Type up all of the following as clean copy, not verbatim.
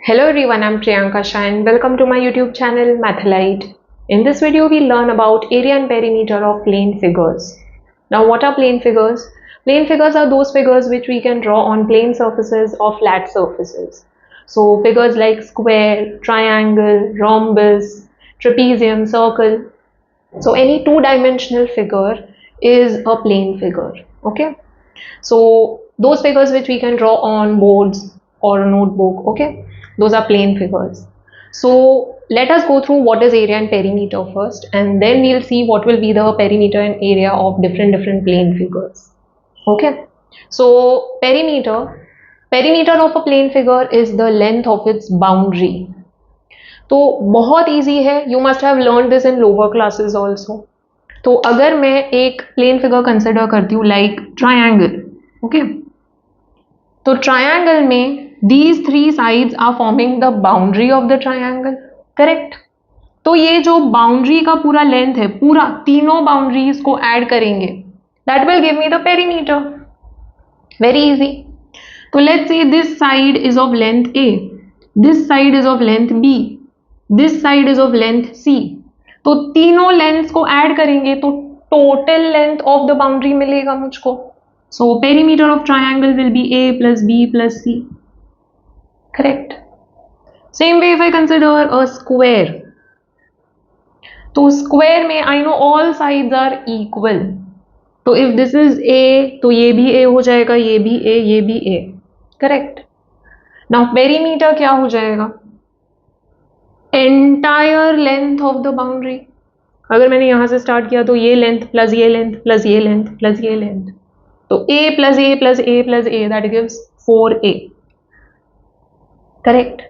Hello everyone, I'm Priyanka Shah and welcome to my YouTube channel Mathlite. In this video, we'll learn about area and perimeter of plane figures. Now, what are plane figures? Plane figures are those figures which we can draw on plane surfaces or flat surfaces. So, figures like square, triangle, rhombus, trapezium, circle. So, any two-dimensional figure is a plane figure. Okay. So those figures which we can draw on boards or a notebook, okay, those are plane figures. So let us go through what is area and perimeter first, and then we'll see what will be the perimeter and area of different plane figures. Okay. So perimeter of a plane figure is the length of its boundary. तो बहुत easy है, you must have learn this in lower classes also. तो अगर मैं एक plane figure consider करती हूँ like triangle, okay, तो ट्रायंगल में these three sides are forming the boundary of the triangle, correct. तो ये जो बाउंड्री का पूरा लेंथ है, पूरा तीनों बाउंड्रीज को ऐड करेंगे, that will give me the perimeter. Very easy. तो let's say this side is of length A, this side is of length B, this side is of length C. तो तीनों lengths को add करेंगे तो total length of the boundary मिलेगा मुझको. So perimeter of triangle will be A plus B plus C, correct. Same way if I consider a square, तो square में I know all sides are equal. तो if this is a तो ये भी ए हो जाएगा, ये भी ए, ये भी ए, करेक्ट. नाउ पेरीमीटर क्या हो जाएगा? Entire length of the boundary. अगर मैंने यहां से स्टार्ट किया तो ये लेंथ प्लस ये लेंथ प्लस ये लेंथ प्लस ये लेंथ, तो a plus A plus A plus A, that gives 4a, correct.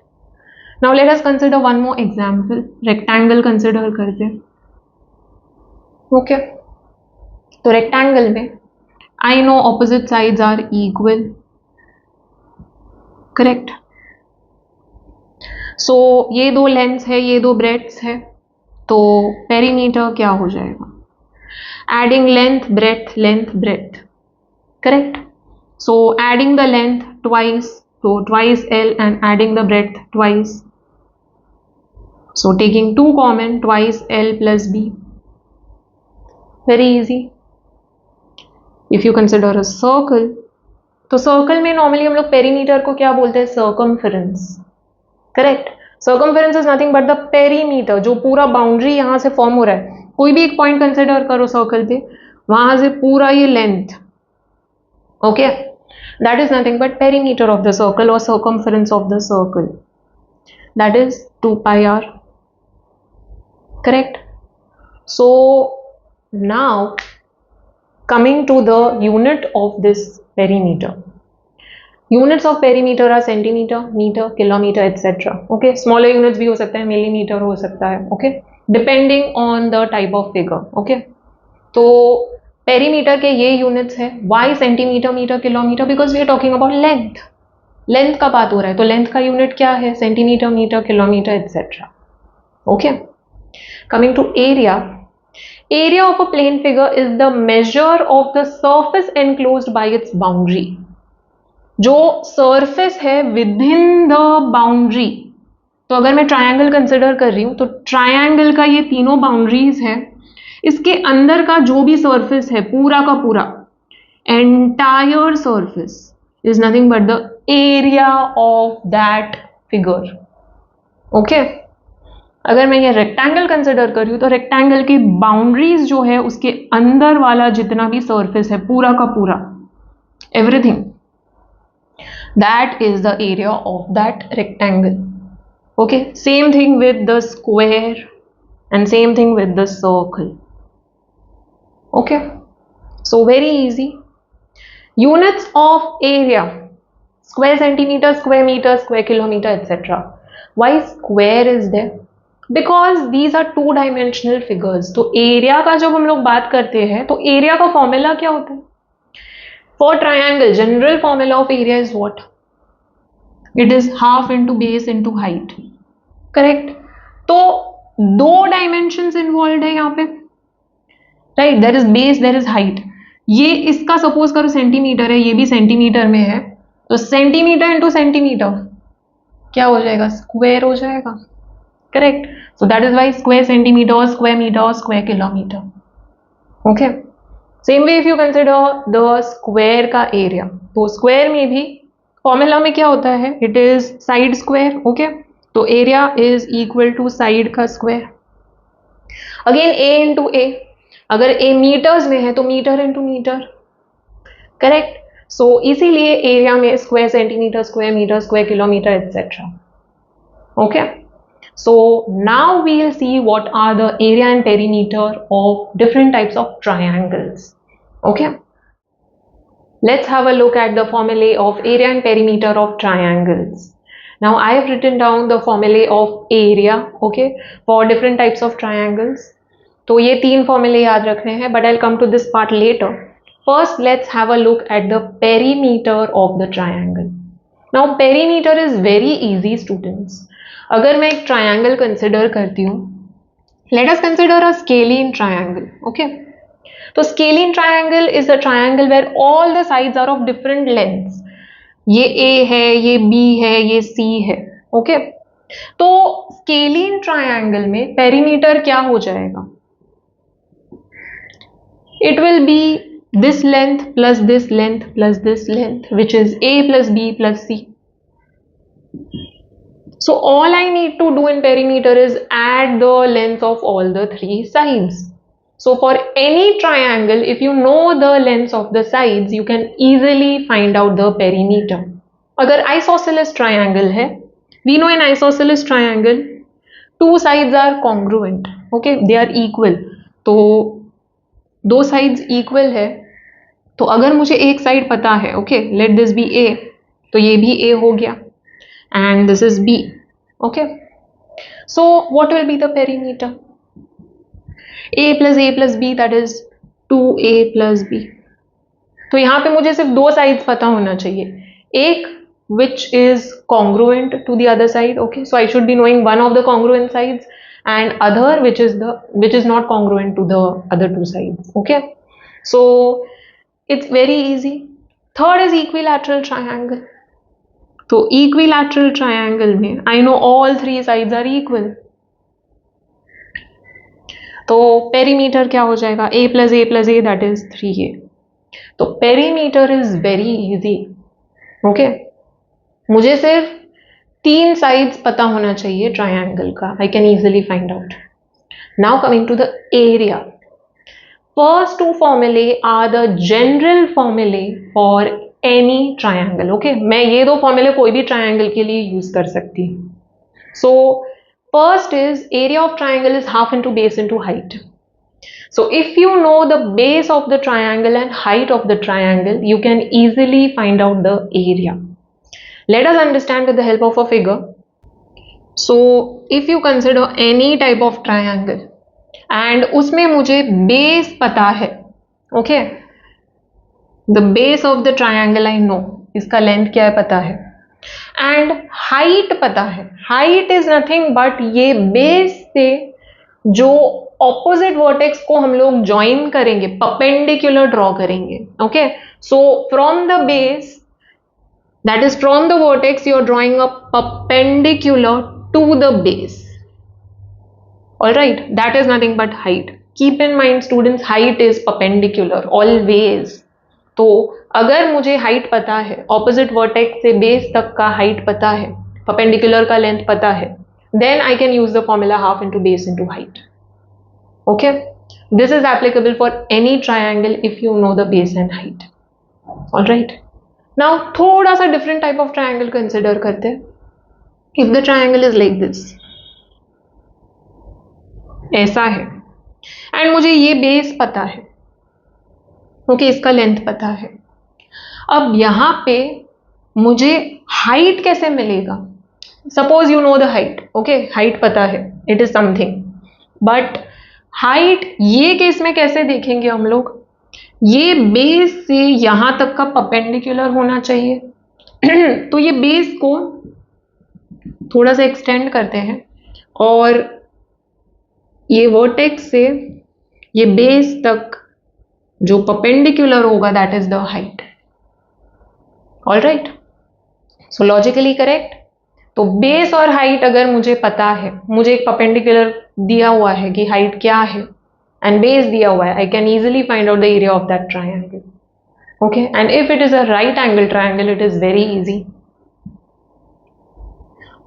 Now let us consider one more example. Rectangle consider करते हैं, ओके. तो रेक्टेंगल में I know opposite sides are equal, correct. So ये दो lengths है, ये दो ब्रेड्थ्स है, तो पेरीमीटर क्या हो जाएगा? Adding length breadth, correct. So adding the length twice, so twice L, and adding the breadth twice. So taking 2 common, twice L plus B. Very easy. If you consider a circle, तो circle में normally हम लोग perimeter को क्या बोलते हैं? Circumference, correct. Circumference is nothing but the perimeter, जो पूरा बाउंड्री यहां से फॉर्म हो रहा है. कोई भी एक पॉइंट कंसिडर करो सर्कल पे, वहां से पूरा ये length, okay, that is nothing but perimeter of the circle or circumference of the circle, that is 2 pi r, correct. So now coming to the unit of this perimeter, units of perimeter are centimeter, meter, kilometer, etc. okay. smaller units भी हो सकता है, millimeter हो सकता है, okay, depending on the type of figure, okay. तो perimeter के ये यूनिट्स है. Why centimetre, metre, kilometre? Because we are talking about length का बात हो रहा है, तो लेंथ का यूनिट क्या है? Centimetre, metre, kilometre, etcetera, okay. Coming to area, area of a plane figure is the measure of the surface enclosed by its boundary. जो सरफेस है विद इन द बाउंड्री. तो अगर मैं ट्रायंगल कंसिडर कर रही हूं, तो ट्रायंगल का ये तीनों बाउंड्रीज है, इसके अंदर का जो भी सरफेस है पूरा का पूरा, entire surface is nothing but the area of that figure, okay. अगर मैं ये रेक्टेंगल कंसिडर कर रही हूं, तो रेक्टेंगल की बाउंड्रीज जो है उसके अंदर वाला जितना भी सरफेस है पूरा का पूरा, everything, that is the area of that rectangle, okay. Same thing with the square and same thing with the circle, okay. So very easy. Units of area: square centimeter, square meter, square kilometer, etc. Why square is there? Because these are two dimensional figures. तो area का जब हम लोग बात करते हैं, तो area का फॉर्मूला क्या होता है? For triangle, general formula of area is what? It is half into base into height, correct. तो दो डायमेंशंस इन्वॉल्व है यहाँ पे, right. There is base, there is height. ये इसका सपोज करो सेंटीमीटर है, ये भी सेंटीमीटर में है, तो सेंटीमीटर इंटू सेंटीमीटर, क्या हो जाएगा, स्क्वायर हो जाएगा, correct. So that is why square centimetre, square metre, square kilometre. Okay. Same way if you consider the square का एरिया, तो स्क्वायर में भी फॉर्मूला में क्या होता है, it is side square. Okay. तो area is equal to side का square. Again A into A, अगर ए मीटर्स में है तो metre into metre, correct. So इसीलिए एरिया में square centimetre, square metre, square kilometre etcetera. Okay. So now we'll see what are the area and perimeter of different types of triangles. Okay. Let's have a look at the formulae of area and perimeter of triangles. Now I have written down the formulae of area, okay, for different types of triangles. तो ये तीन formulae याद रखने हैं, but I'll come to this part later. First, let's have a look at the perimeter of the triangle. Now perimeter is very easy, students. अगर मैं एक triangle consider करती हूँ, let us consider a scalene triangle. Okay. तो scalene triangle is a triangle where all the sides are of different lengths. ये A है, ये B है, ये सी है. ओके. तो स्केलीन ट्रायंगल में पेरीमीटर क्या हो जाएगा, it will be this length plus this length plus this length, which is A plus B plus C. So all I need to do in perimeter is add the length of all the three sides. So for any triangle, if you know the lengths of the sides, you can easily find out the perimeter. अगर isosceles triangle है, we know in isosceles triangle, two sides are congruent. Okay, they are equal. तो दो sides equal है, तो अगर मुझे एक side पता है, okay, let this be A, तो ये भी A हो गया. And this is B. Okay. So what will be the perimeter? A plus B, that is 2A plus B. तो यहाँ पे मुझे सिर्फ दो sides पता होना चाहिए. एक which is congruent to the other side. Okay. So I should be knowing one of the congruent sides, and other which is not congruent to the other two sides. Okay. So it's very easy. Third is equilateral triangle. तो equilateral triangle में I know all three sides are equal. तो perimeter क्या हो जाएगा, a plus A that is 3a. तो perimeter is very easy. Okay. मुझे सिर्फ तीन साइड्स पता होना चाहिए ट्रायंगल का, I can easily find out. Now coming to the area. First two फॉर्मूले आर द जनरल फॉर्मूले फॉर एनी ट्रायंगल. ओके. मैं ये दो फॉर्मूले कोई भी ट्रायंगल के लिए यूज कर सकती हूँ. So first is area of triangle is half into base into height. So if you know the base of the triangle and height of the triangle, you can easily find out the area. Let us understand with the help of a figure. So if you consider any type of triangle and उसमें मुझे base पता है, okay, the base of the triangle I know, इसका length क्या है पता है, and height पता है. हाइट इज नथिंग बट ये बेस से जो ऑपोजिट वर्टेक्स को हम लोग ज्वाइन करेंगे, परपेंडिकुलर ड्रॉ करेंगे. Okay. So from the base, that is from the vertex, you are drawing a perpendicular to the base. All right. That is nothing but height. Keep in mind students, height is perpendicular always. तो अगर मुझे height पता है, opposite vertex से base तक का height पता है, परपेंडिकुलर का लेंथ पता है, then I can use the formula half into base into height. Okay. This is applicable for any triangle if you know the base and height. Alright. Now थोड़ा सा different type of triangle consider करते हैं. If the triangle is like this, ऐसा है, and मुझे ये base पता है, ओके, इसका लेंथ पता है. अब यहां पे मुझे हाइट कैसे मिलेगा? Suppose you know the height. Okay. Height पता है, it is something, but height ये केस में कैसे देखेंगे हम लोग? ये बेस से यहां तक का परपेंडिकुलर होना चाहिए. तो ये बेस को थोड़ा सा एक्सटेंड करते हैं, और ये वर्टेक्स से ये बेस तक जो परपेंडिकुलर होगा, that is the height. All right. So logically correct. तो बेस और हाइट अगर मुझे पता है, मुझे एक परपेंडिकुलर दिया हुआ है कि हाइट क्या है एंड बेस दिया हुआ है, I can easily find out the area of that triangle. Okay, and if it is a right angle triangle it is very easy.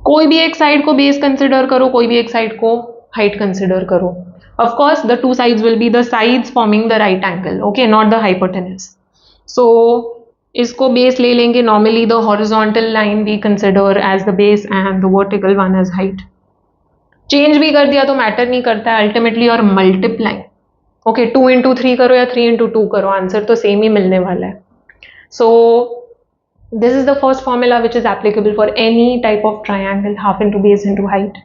कोई भी एक साइड को बेस कंसिडर करो, कोई भी एक साइड को हाइट कंसिडर करो. Of course the two sides will be the sides forming the right angle, okay, not the hypotenuse. So इसको बेस ले लेंगे. Normally the horizontal line we consider as the base and the vertical one as height. Change भी कर दिया तो matter नहीं करता है, अल्टीमेटली और मल्टीप्लाई. ओके, 2 into 3 करो या 3 into 2 करो, आंसर तो सेम ही मिलने वाला है. सो this is the first formula which is applicable for any type of triangle, half into base into height.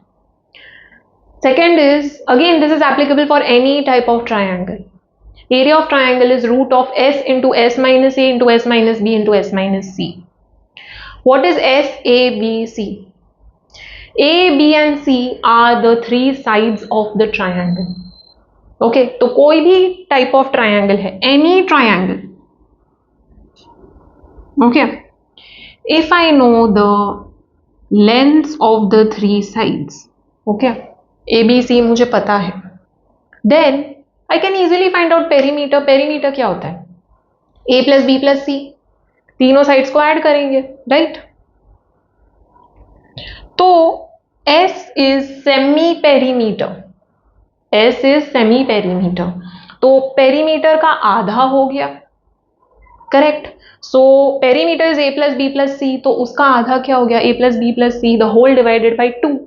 Second is, again this is applicable for any type of triangle. Area of triangle is root of s into s minus a into s minus b into s minus c. What is s, a, b, c? A, b and c are the three sides of the triangle. Okay, तो कोई भी type of triangle है, any triangle. Okay, if I know the lengths of the three sides, okay, a b c मुझे पता है, then I can easily find out perimeter. perimeter क्या होता है? a plus b plus c, तीनों sides को add करेंगे, right? तो s is semi perimeter. s is semi perimeter. तो पेरीमीटर का आधा हो गया, correct? So perimeter is a plus b plus c, तो उसका आधा क्या हो गया? a plus b plus c the whole divided by 2.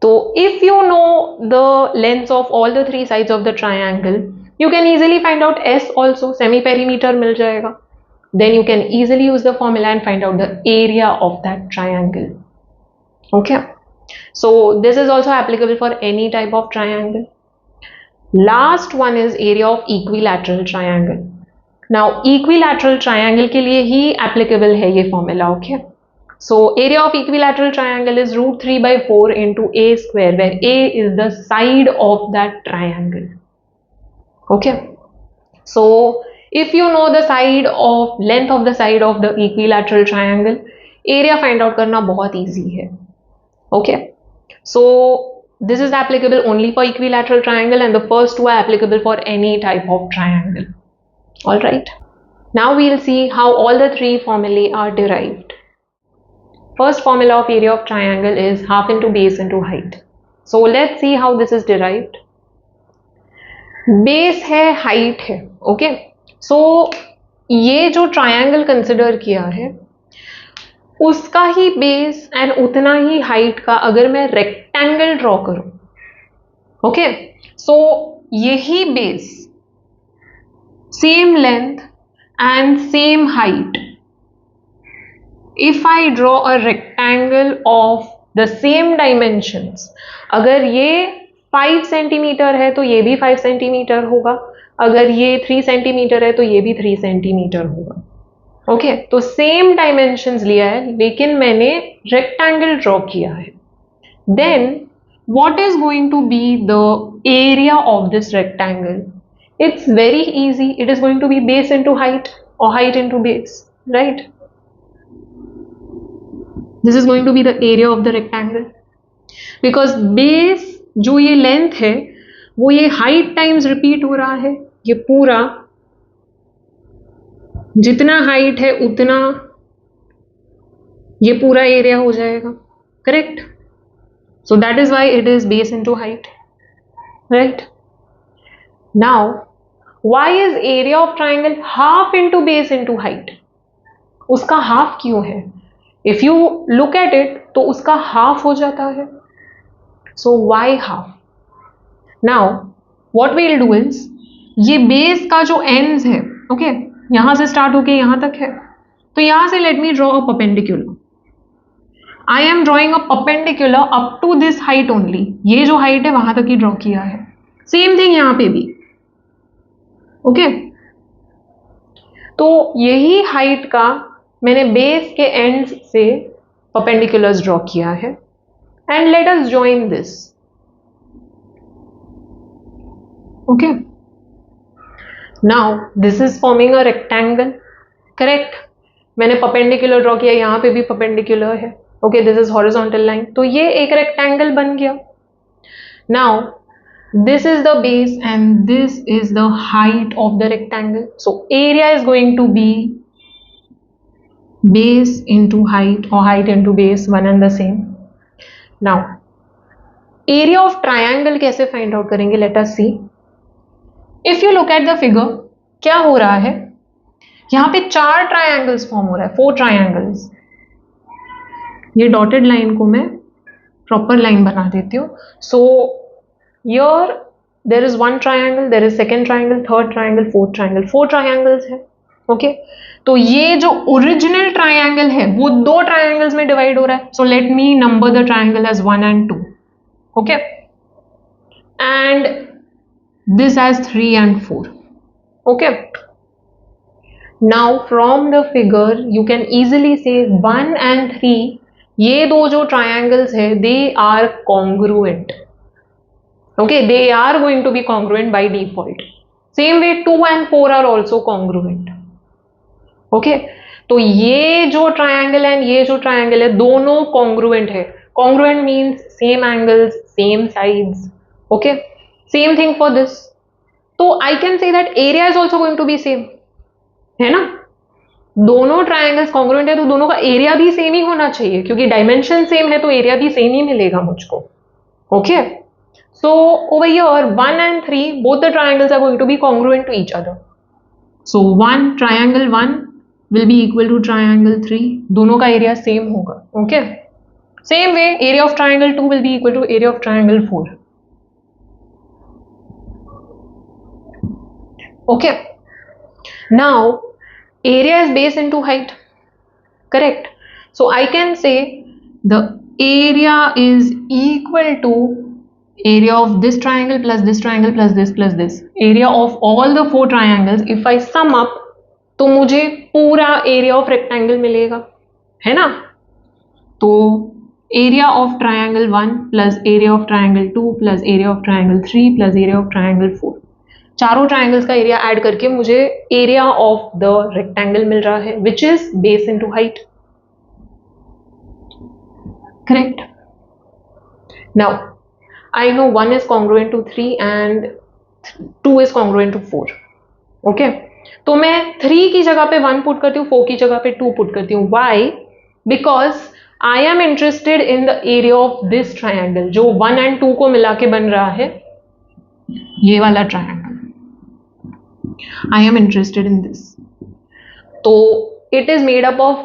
तो if you know the lengths of all the three sides of the triangle, you can easily find out s also, semi perimeter मिल जाएगा. Then you can easily use the formula and find out the area of that triangle. Okay, so this is also applicable for any type of triangle. Last one is area of equilateral triangle. Now equilateral triangle के लिए ही applicable है ये formula. Okay, so area of equilateral triangle is root 3 by 4 into a square, where a is the side of that triangle. Okay, so if you know the side of length of the side of the equilateral triangle, area find out करना बहुत easy है. Okay, so this is applicable only for equilateral triangle and the first two are applicable for any type of triangle. All right, now we'll see how all the three formulae are derived. First formula of area of triangle is half into base into height. So let's see how this is derived. Base है, height है. Okay, so ये जो triangle consider किया है उसका ही base and उतना ही height का अगर मैं रेक्टेंगल ड्रॉ करूं, ओके, सो यही base, same length and same height, if I draw a rectangle of the same dimensions, अगर ये 5 सेंटीमीटर है तो ये भी 5 सेंटीमीटर होगा, अगर ये 3 सेंटीमीटर है तो ये भी 3 सेंटीमीटर होगा. ओके, तो सेम डायमेंशंस लिया है लेकिन मैंने रेक्टेंगल ड्रॉ किया है. Then what is going to be the area of this rectangle? It's very easy, it is going to be base into height और height into base, right? This is going to be the area of the rectangle, because base जो ये length है वो ये height times repeat हो रहा है. ये पूरा जितना हाइट है उतना ये पूरा एरिया हो जाएगा, correct? So that is why it is base into height, right? Now why is area of triangle half into base into height? उसका हाफ क्यों है? If you look at it तो उसका हाफ हो जाता है. So why half? Now what we will do is, ये base का जो एंड्स है, ओके, यहां से स्टार्ट होके यहां तक है, तो यहां से let me draw a perpendicular. I am drawing a perpendicular up to this height only. ये जो हाइट है वहां तक ही ड्रॉ किया है. सेम थिंग यहां पे भी, ओके. तो यही हाइट का मैंने बेस के एंड्स से परपेंडिकुलर्स ड्रॉ किया है. And let us join this. Okay, now this is forming a rectangle, correct? मैंने परपेंडिकुलर ड्रॉ किया, यहां पे भी परपेंडिकुलर है. Okay, this is horizontal line, तो ये एक रेक्टेंगल बन गया. Now this is the base and this is the height of the rectangle. So area is going to be base into height or height into base, one and the same. Now area of triangle कैसे find out करेंगे? Let us see. If you look at the figure, क्या हो रहा है? यहाँ पे 4 triangles form हो रहा है, 4 triangles. ये dotted line को मैं proper line बना देती हूँ. So here there is one triangle, there is second triangle, third triangle, fourth triangle, 4 triangles है. ओके, तो ये जो ओरिजिनल ट्राइंगल है वो 2 ट्राइंगल्स में डिवाइड हो रहा है. So let me number the triangle as 1 and 2. Okay, and this as 3 and 4. Okay, now from the figure you can easily say 1 and 3, ये दो जो ट्राइंगल्स है they are congruent. Okay, they are going to be congruent by default. Same way 2 and 4 are also congruent. Okay, तो ये जो triangle है ये जो triangle है दोनों congruent है. Congruent means same angles, same sides. Okay, same thing for this. तो I can say that area is also going to be same. है ना? दोनों triangles congruent है तो दोनों का area भी same ही होना चाहिए, क्योंकि dimension same है तो area भी same ही मिलेगा मुझको. Okay. So over here 1 and 3 both the triangles are going to be congruent to each other. So triangle 1 will be equal to triangle 3. दोनों का area same होगा. Okay. Same way area of triangle 2 will be equal to area of triangle 4. Okay. Now area is base into height. Correct. So I can say the area is equal to area of this triangle plus this triangle plus this. Area of all the 4 triangles if I sum up तो मुझे पूरा area of rectangle मिलेगा, है ना? तो area of triangle 1 plus area of triangle 2 plus area of triangle 3 plus area of triangle 4, चारों triangles का area add करके मुझे area of the rectangle मिल रहा है, which is base into height. Correct. Now I know 1 is congruent to 3 and 2 is congruent to 4. Okay, तो मैं 3 की जगह पे 1 पुट करती हूँ, 4 की जगह पे 2 पुट करती हूँ. Why? Because I am interested in the area of this triangle जो 1 and 2 को मिला के बन रहा है, ये वाला triangle. I am interested in this. तो it is made up of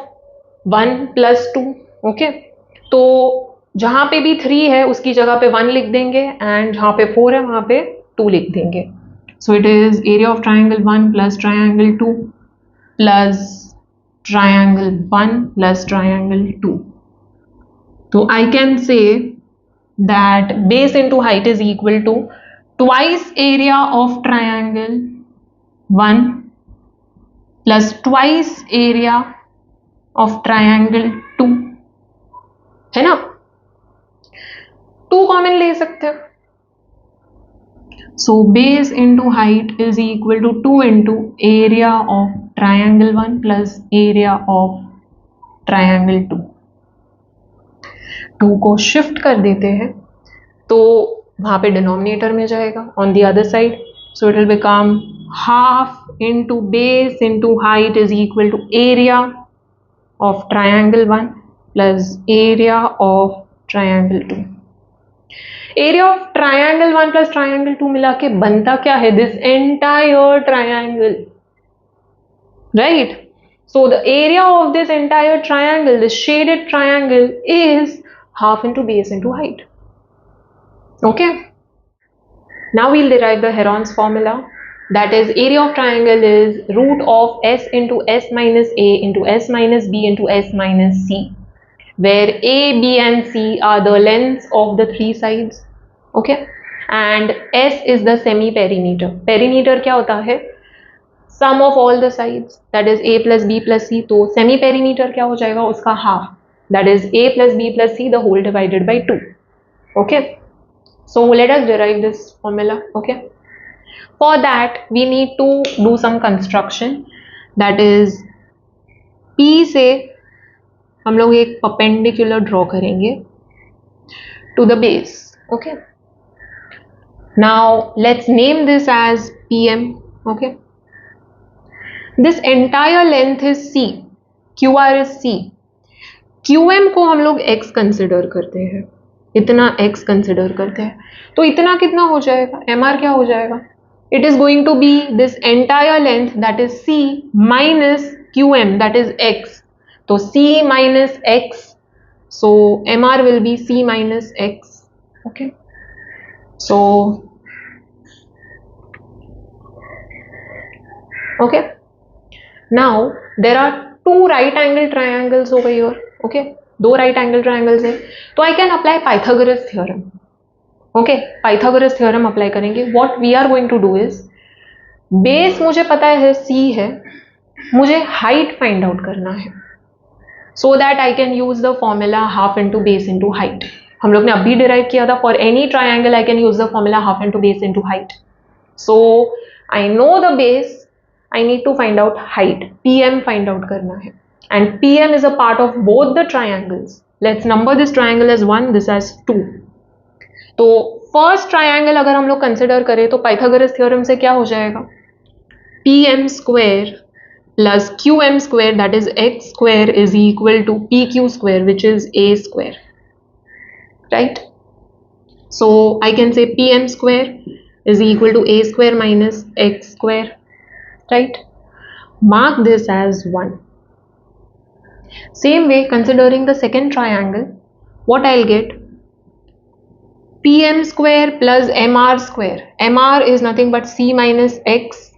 1 plus 2. Okay, तो जहां पे भी 3 है उसकी जगह पे 1 लिख देंगे एंड जहां पे 4 है वहां पे 2 लिख देंगे. So it is area of triangle 1 plus triangle 2 plus triangle 1 plus triangle 2. तो I can say that base into height is equal to twice area of triangle 1 plus twice area of triangle 2, है ना? 2 common ले सकते हो. So base into height is equal to 2 into area of triangle 1 plus area of triangle 2. 2 को shift कर देते हैं तो वहां पे डिनोमिनेटर में जाएगा on the other side. So it will become half into base into height is equal to area of triangle 1 plus area of triangle 2. एरिया ऑफ ट्राइंगल 1 प्लस ट्राइंगल 2 मिला के बनता क्या है? This entire triangle, right? So the area of this entire triangle, this shaded triangle, is half into base into height. Okay, now we'll derive the Heron's formula. That is area of triangle is root of s into s minus a into s minus b into s minus c, where a, b and c are the lengths of the 3 sides. Okay, and s is the semi perimeter. Perimeter क्या होता है? Sum of all the sides, that is a plus b plus c. तो semi perimeter क्या हो जाएगा? उसका half, that is a plus b plus c the whole divided by 2. Okay, so let us derive this formula. Okay, for that we need to do some construction. That is P से हम लोग एक perpendicular draw करेंगे to the base. Okay, now let's name this as PM. Okay, this entire length is C, QR is C. QM को हम लोग X consider करते हैं, इतना X कंसिडर करते हैं, तो इतना कितना हो जाएगा, MR क्या हो जाएगा, it is going to be this entire length that is C minus QM that is X. तो C minus X, so MR will be C minus X. Okay, so okay, now there are two right angle triangles over here. Okay, दो right angle triangles है, तो I can apply Pythagoras theorem. Okay, Pythagoras theorem apply करेंगे. What we are going to do is, base मुझे पता है C है, मुझे height find out करना है, so that I can use the formula half into base into height. हम लोग ने अभी डिराइव किया था, for any triangle I can use the formula half into base into height. So I know the base, I need to find out height, PM find out करना है, and PM is a part of both the triangles. Let's number this triangle as 1, this as 2. तो first triangle अगर हम लोग consider करें तो Pythagoras theorem से क्या हो जाएगा, PM square plus QM square, that is X square, is equal to PQ square, which is A square, right? So I can say PM square is equal to A square minus X square, right? Mark this as 1. Same way, considering the second triangle, what I'll get, PM square plus MR square. MR is nothing but C minus X.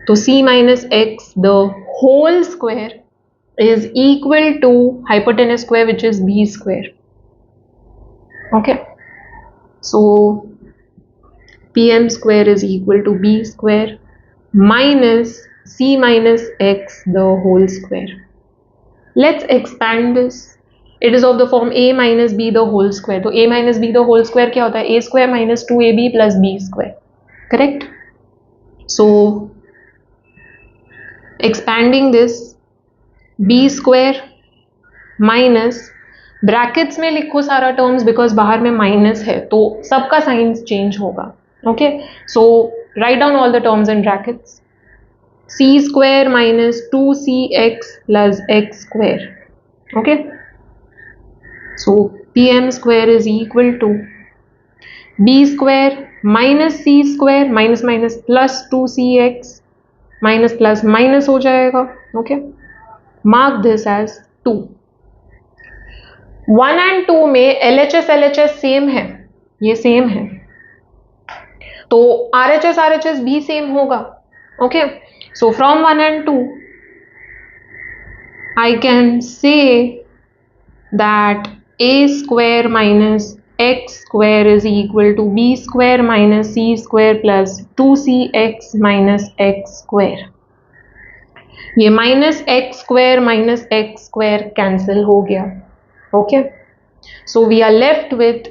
So C minus X, the whole square, is equal to hypotenuse square, which is B square. Okay, so PM square is equal to B square minus C minus X, the whole square. Let's expand this. It is of the form A minus B the whole square. तो A minus B the whole square क्या होता है, A square minus 2AB plus B square, correct? So expanding this, B square minus, brackets में लिखो सारा terms, because बाहर में minus है तो सबका साइन चेंज होगा. Okay, so write down all the terms in brackets. C square minus 2CX plus X square. Okay, so PM square is equal to B square minus C square, minus minus plus 2CX, minus plus minus हो जाएगा. Okay, mark this as 2. 1 and 2 में LHS same है, ये same है, तो RHS भी same होगा. Okay, so from 1 and 2 I can say that A square minus X square is equal to B square minus C square plus 2CX minus X square. ये minus X square cancel हो गया. Okay, so we are left with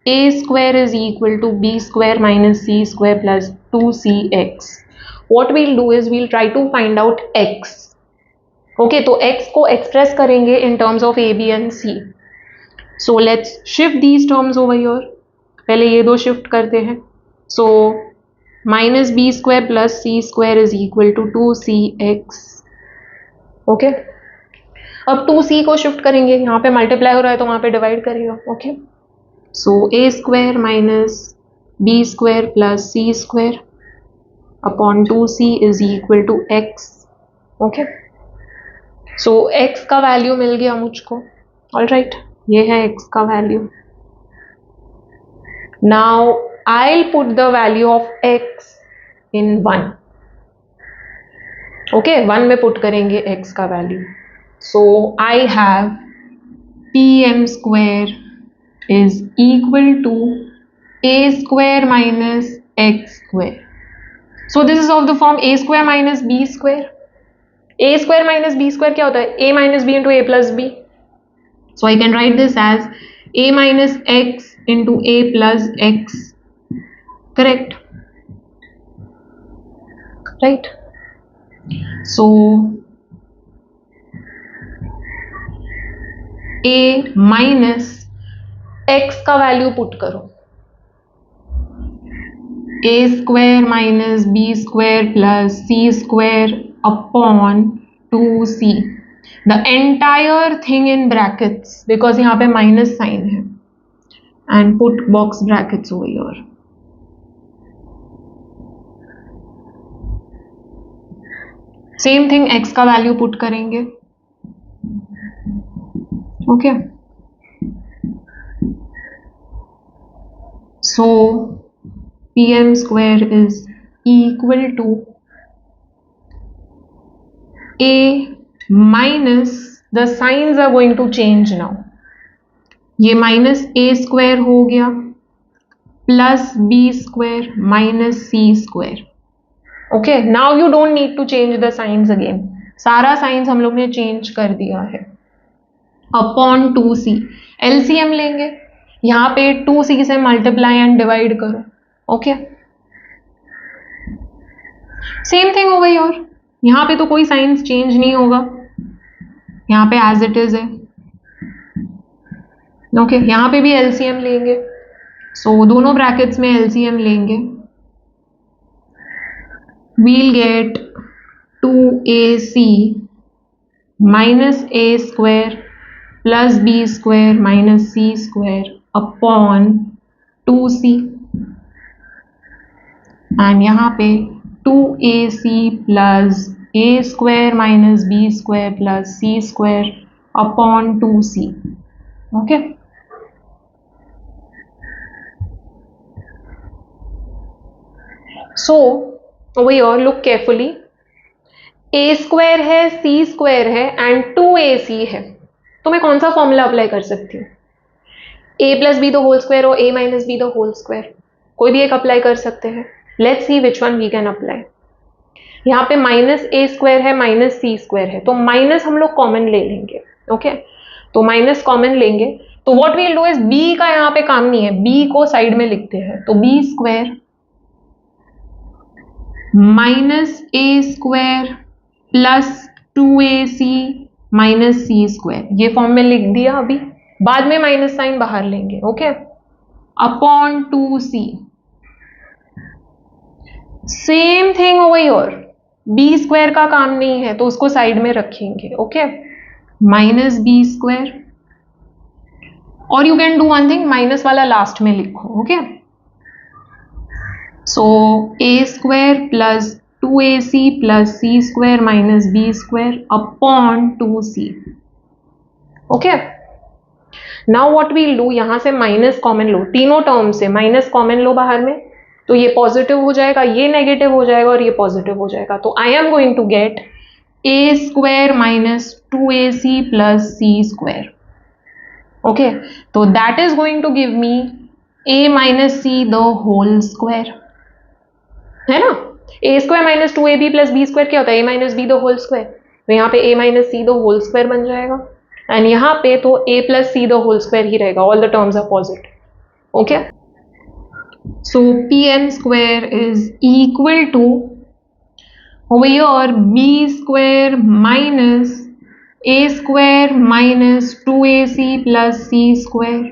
A square is equal to B square minus C square plus 2CX. What we'll do is we'll try to find out X. Okay, तो X को express करेंगे in terms of A, B and C. So let's shift these terms over here. पहले ये दो shift करते हैं. So minus B square plus C square is equal to 2CX. Okay, अब 2C को शिफ्ट करेंगे, यहाँ पे मल्टीप्लाई हो रहा है तो वहाँ पे डिवाइड करेगा. Okay, so A square minus B square plus C square upon 2C is equal to X. Okay, so X का वैल्यू मिल गया मुझको. ऑल राइट, ये है X का value. Now I put the value of X in 1. Okay, 1 में put करेंगे X का value. So I have PM square is equal to A square minus X square. So this is of the form A square minus B square. A square minus B square क्या होता है, A minus B into A plus B. So I can write this as A minus X into A plus X, correct? Right? So a minus x का value put करो, a square minus B square plus C square upon 2c, the entire thing in brackets because यहाँ पे minus sign है, and put box brackets over here. Same thing x का value put करेंगे. Okay, so pm square is equal to a minus, the signs are going to change now, ये minus a square हो गया plus b square minus c square. Okay, now you don't need to change the signs again, सारा signs हम लोग ने change कर दिया है. अपॉन 2c, एलसीएम लेंगे, यहाँ पे 2c से मल्टीप्लाई एंड डिवाइड करो. ओके, सेम थिंग होगा यार, यहाँ पे तो कोई साइंस चेंज नहीं होगा, यहाँ पे एज इट इज है. ओके, यहाँ पे भी एलसीएम लेंगे, सो दोनों ब्रैकेट्स में एलसीएम लेंगे. we'll get 2ac minus a square plus b square minus c square upon 2c, and यहाँ पे 2ac plus a square minus b square plus c square upon 2c. okay, so over here look carefully, a square है, c square है and 2ac है, तो मैं कौन सा formula apply कर सकती हूँ? a plus B the whole square और a minus B the whole square, कोई भी एक अप्लाई कर सकते हैं. Let's see which one we can apply. यहाँ पे माइनस a स्क्वायर है माइनस c स्क्वायर है, तो माइनस हम लोग कॉमन ले लेंगे. ओके, तो माइनस कॉमन लेंगे, तो what we'll do is b का यहाँ पे काम नहीं है, b को साइड में लिखते हैं, तो b square minus a square plus 2ac minus c square, ये फॉर्म में लिख दिया. अभी बाद में माइनस साइन बाहर लेंगे. Okay, upon 2c. Same thing over here, b square का काम नहीं है तो उसको साइड में रखेंगे. ओके, माइनस b स्क्वायर, और you can do one thing, minus वाला लास्ट में लिखो. Okay, so a square plus 2ac plus c square minus b square upon 2c. okay, now what we'll do, यहां से minus common लो, तीनों term से minus common लो बाहर में, तो ये पॉजिटिव हो जाएगा, ये नेगेटिव हो जाएगा और ये पॉजिटिव हो जाएगा. तो I am going to get a square minus 2ac plus c square. Okay, तो that is going to give me a minus c the whole square, है ना. a square minus 2ab plus B square क्या होता है? a minus B the whole square, तो यहाँ पे a minus C the whole square बन जाएगा, एंड यहाँ पे तो a plus C the whole square ही रहेगा, all the terms are positive. Okay, so pm square is equal to over here b square minus a square minus 2ac plus c square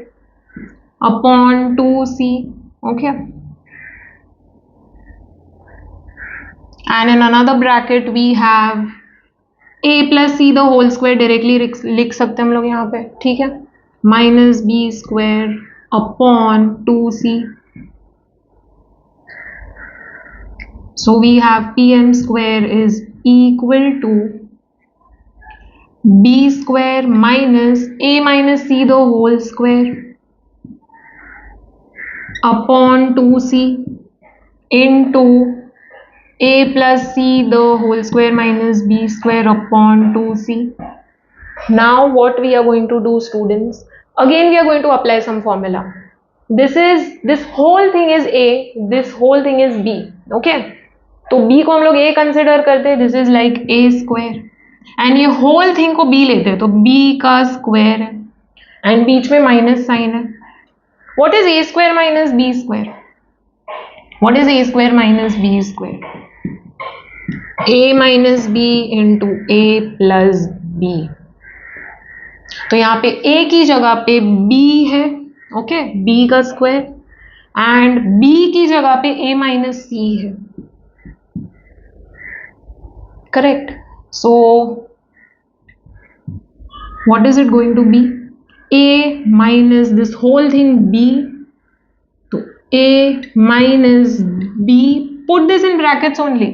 upon 2c. ओके, and in another bracket we have a plus c the whole square, directly लिख सकते हैं हम लोग यहाँ पे. ठीक है, minus b square upon 2c. so we have pm square is equal to b square minus a minus c the whole square upon 2c into a plus c the whole square minus b square upon 2c. Now what we are going to do, students, again we are going to apply some formula. This whole thing is a, this whole thing is b. okay, तो b को हम लोग a consider करते हैं, this is like a square, and ये whole thing को b लेते हैं, तो b का स्क्वायर है एंड बीच में माइनस साइन है. What is a square minus b square? What is a square minus b square? a minus b into a plus b. तो यहाँ पे a की जगह पे b है, ओके, b का स्क्वायर, एंड b की जगह पे a माइनस c है, correct. So what is it going to be? a minus this whole thing b, so a minus b, put this in brackets only,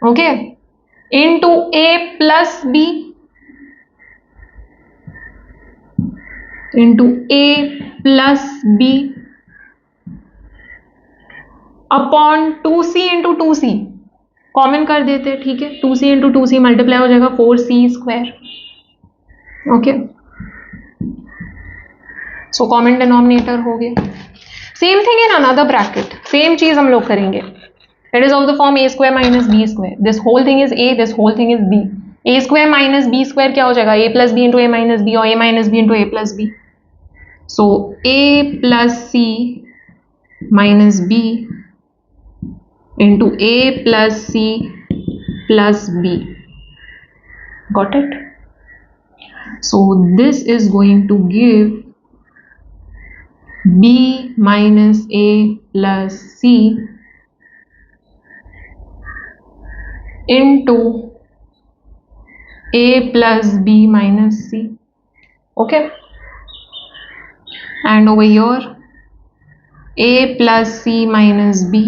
okay, into a plus b, into a plus b upon 2c into 2c, common कर देते हैं, ठीक है. 2c into 2c multiply हो जाएगा 4c square, okay. So common denominator हो गया. Same thing in another bracket, same चीज हम लोग करेंगे. It is of the form a square minus b square. This whole thing is a, this whole thing is b. a square minus b square क्या हो जाएगा? a plus b into a minus b, और a minus b into a plus b. So a plus c minus b into a plus c plus b. Got it? So this is going to give b minus a plus c into a plus b minus c. Okay? And over here a plus c minus b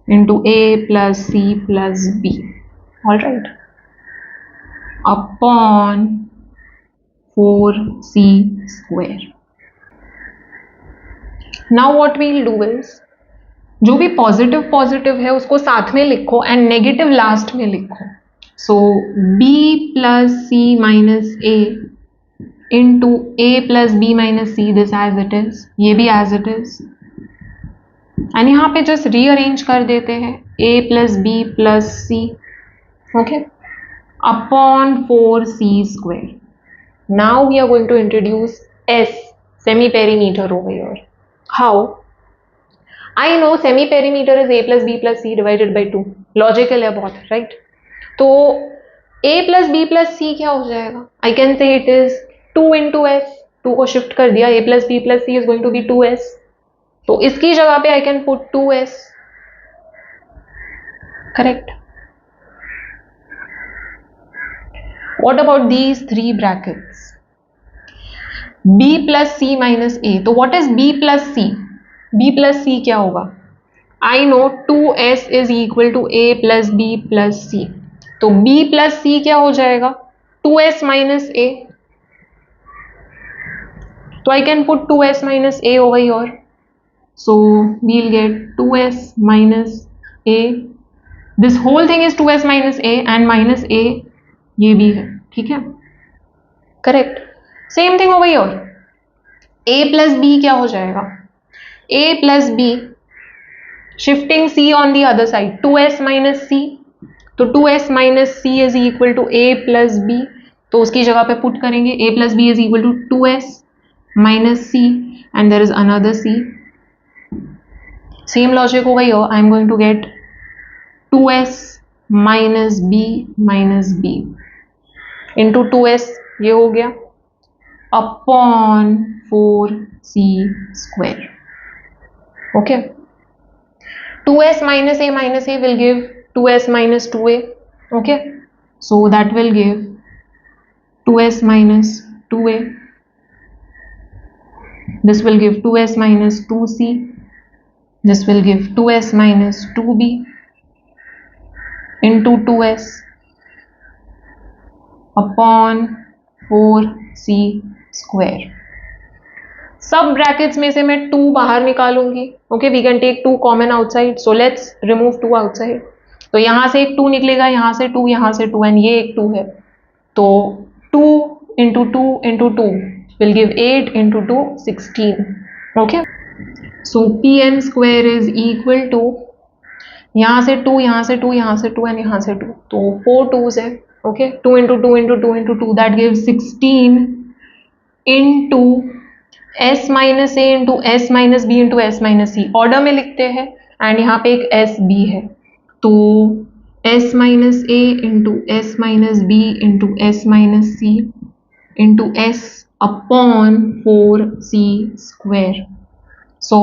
into a plus c plus b, all right, upon 4c square. Now what we'll do is, जो भी positive है उसको साथ में लिखो and negative last में लिखो. So b plus c minus a into a plus b minus c, this as it is, ये भी एज इट इज, एंड यहाँ पे जस्ट रीअरेंज कर देते हैं a plus b plus c, okay, upon 4c square. Now we are going to introduce s, semi perimeter over here. How? I know semi perimeter is a plus b plus c divided by 2. Logical है बहुत, right? तो a plus b plus c क्या हो जाएगा? I can say it is 2 into s. 2 को shift कर दिया, a plus b plus c is going to be 2s. तो इसकी जगह पे I can put 2s, correct? What about these three brackets? b plus c minus a. तो what is b plus c? b plus c क्या होगा? I know 2s is equal to a plus b plus c. तो b plus c क्या हो जाएगा? 2s minus a. तो I can put 2s minus a over here. So we'll get 2s minus a. This whole thing is 2s minus a and minus a ये भी है, ठीक है, correct. Same thing over here. a plus b क्या हो जाएगा? a plus b, shifting c on the other side, 2s minus c. तो 2s minus c is equal to a plus b. तो उसकी जगह पे पुट करेंगे a plus b is equal to 2s minus c and there is another c. Same logic over here. I am going to get 2s minus b minus b into 2s, ये हो गया, upon 4c square. Okay. 2s minus a will give 2s minus 2a. Okay. So that will give 2s minus 2a. This will give 2s minus 2c. This will give 2s minus 2b into 2s upon 4c square. सब brackets में से मैं 2 बाहर निकालूंगी. Okay, we can take 2 common outside. So let's remove 2 outside. तो यहां से एक 2 निकलेगा, यहां से 2, यहां से 2, एंड ये एक 2 है. तो 2 into 2 into 2 will give 8 into 2 16. Okay. So pn square is equal to, यहाँ से 2, यहाँ से 2, यहाँ से 2 एंड यहाँ से 2, तो 4 2s है. Okay, 2 into 2 into 2 into 2, that gives 16 into s minus a into s minus b into s minus c. Order में लिखते हैं एंड यहाँ पे एक s b है, तो s minus a into s minus b into s minus c into S upon 4C square. So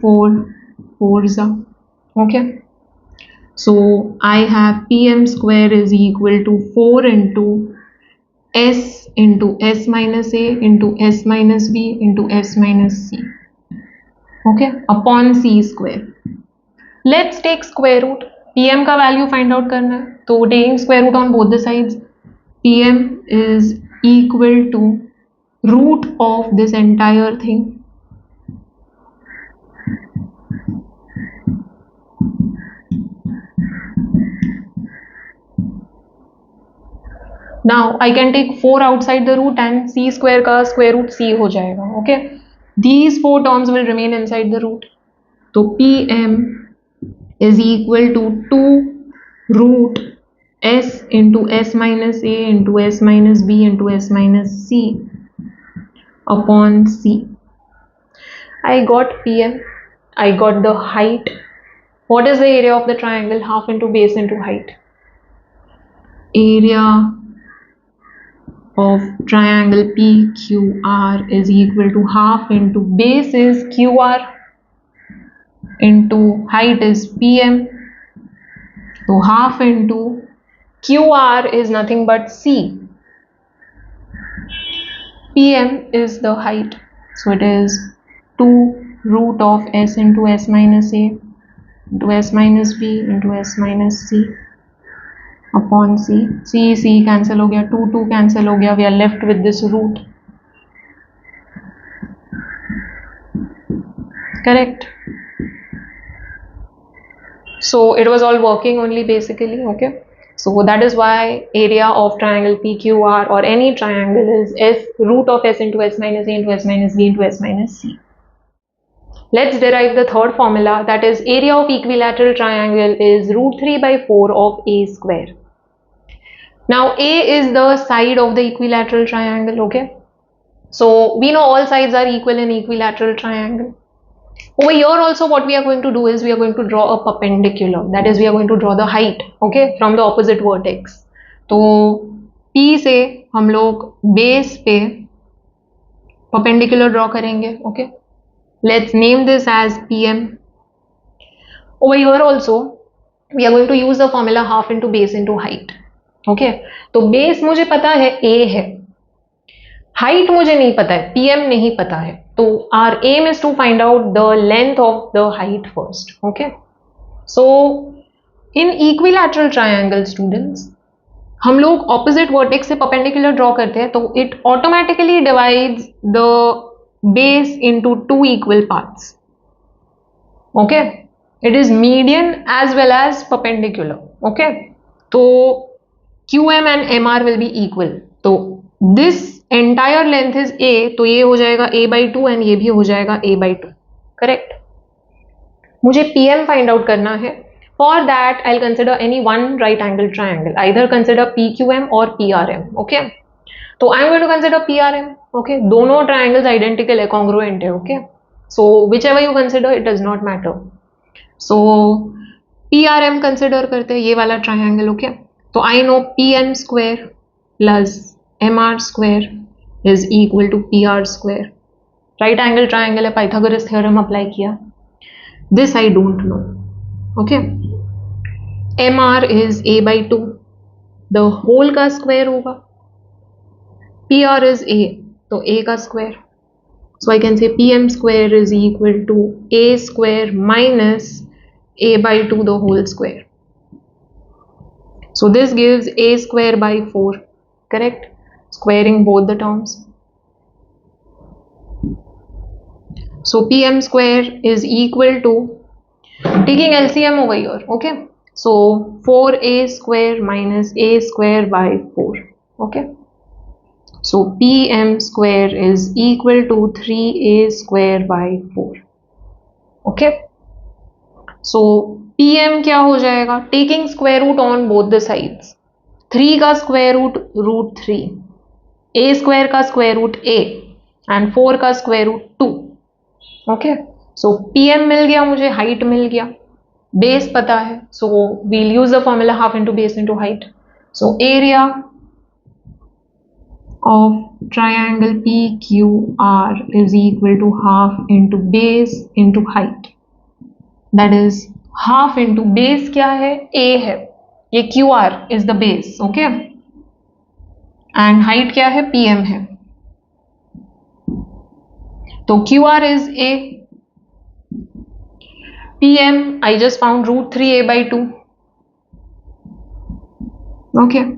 4 4s are, okay. So I have PM square is equal to 4 into S minus A into S minus B into S minus C, okay, upon C square. Let's take square root. PM का value find out करना है, तो taking square root on both the sides, PM is equal to root of this entire thing. Now I can take 4 outside the root and C square का square root C हो जाएगा, okay. These 4 terms will remain inside the root. तो PM is equal to 2 root S into S minus A into S minus B into S minus C upon C. I got PM, I got the height. What is the area of the triangle? Half into base into height. Area of triangle PQR is equal to half into base is QR into height is PM. So half into QR is nothing but C. PM is the height. So it is 2 root of S into S minus A into S minus B into S minus C upon C. C cancel हो गया, 2 cancel हो गया. We are left with this root. Correct. So it was all working only basically, okay. So that is why area of triangle PQR or any triangle is S root of S into S minus A into S minus B into S minus C. Let's derive the third formula, that is area of equilateral triangle is root 3 by 4 of A square. Now A is the side of the equilateral triangle, okay. So we know all sides are equal in equilateral triangle. Over here also what we are going to do is we are going to draw a perpendicular, that is we are going to draw the height, okay, from the opposite vertex. तो P से हम लोग base पे perpendicular draw करेंगे, okay. Let's name this as PM. Over here also we are going to use the formula half into base into height, okay. तो base मुझे पता है A है, height मुझे नहीं पता है, PM नहीं पता है. तो our aim is to find out the length of the height first, okay. So in equilateral triangle students, हम लोग opposite vertex से perpendicular draw करते हैं, तो it automatically divides the base into 2 equal parts, okay. It is median as well as perpendicular, okay. तो QM and MR will be equal. तो this entire length is A, तो ये हो जाएगा A by 2 and ये भी हो जाएगा A by 2, correct. मुझे PM find out करना है. For that I'll consider any one right angle triangle, either consider PQM or PRM, okay. तो I'm going to consider PRM, okay. दोनों triangles identical है, congruent है, okay. So whichever you consider, it does not matter. So PRM consider करते हैं, ये वाला triangle, okay. तो I know PM square plus MR square is equal to PR square. Right angle triangle है, Pythagoras theorem apply किया. This I don't know, okay. MR is A by 2, the whole का square होगा. PR is A, तो A का square. So I can say PM square is equal to A square minus A by 2 the whole square. So this gives A square by 4, correct? Squaring both the terms. So PM square is equal to, taking LCM over here, okay. So 4A square minus A square by 4, okay. So PM square is equal to 3A square by 4, okay. So PM क्या हो जाएगा? Taking square root on both the sides. 3 का square root root 3, A square का square root A and 4 का square root 2, okay. So PM मिल गया मुझे, height मिल गया, base पता है. So we'll use the formula half into base into height. So area of triangle PQR is equal to half into base into height. That is half into base क्या है? A है, ये QR is the base, okay? And height क्या है? PM है. तो QR is A. PM I just found root 3A by 2. Okay.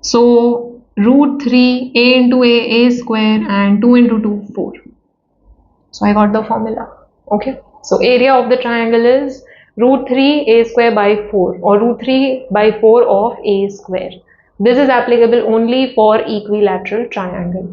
So root 3 A into A square, and 2 into 2 4. So I got the formula. Okay. So area of the triangle is root 3 A square by 4, or root 3 by 4 of A square. This is applicable only for equilateral triangle.